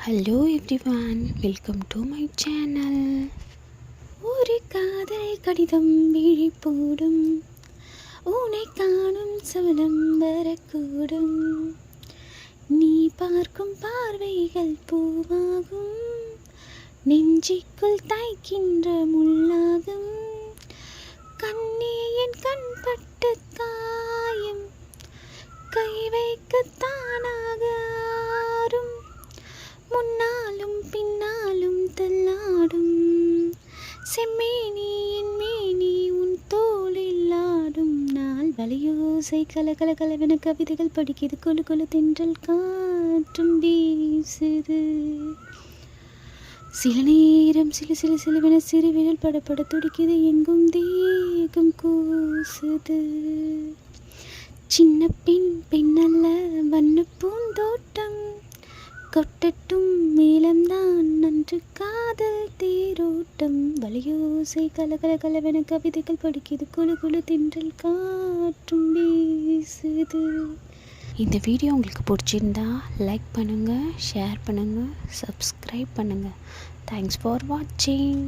Hello everyone, welcome to my channel. ஒரு காதல் கடிதம் விழி போடும், உன்னை காணும் சவலம் வரக்கூடும். நீ பார்க்கும் பார்வைகள் பூவாகும், நெஞ்சிக்குள் தைக்கின்ற முள்ளாகும். கண்ணே என் கண் பட்ட காயம், கை வைக்கத்தானாக ஆறும். முன்னாலும் பின்னாலும் தள்ளாடும், செம்மேனி என் மேனி உன் தோளில் ஆடும். நாள் வலையோசை கல கல கலவென கவிதைகள் படிக்குது, கொலு கொலு தென்றல் காற்றும் வீசுது. சில நேரம் சிலு சிலு சிலுவென சிறுவிரல் படப்பட துடிக்குது, எங்கும் தேகம் கூசுது. சின்ன பெண் பெண்ணல்ல வண்ண பூந்தோட்டம், கொட்டட்டும் மேலம்தான் நன்று காதல் தேரோட்டம். வலையோசை கல கல கலவென கவிதைகள் படிக்குது, குழு குழு தென்றல் காற்றும் வீசுது. இந்த வீடியோ உங்களுக்கு பிடிச்சிருந்தா லைக் பண்ணுங்கள், ஷேர் பண்ணுங்கள், சப்ஸ்கிரைப் பண்ணுங்கள். தேங்க்ஸ் ஃபார் வாட்சிங்.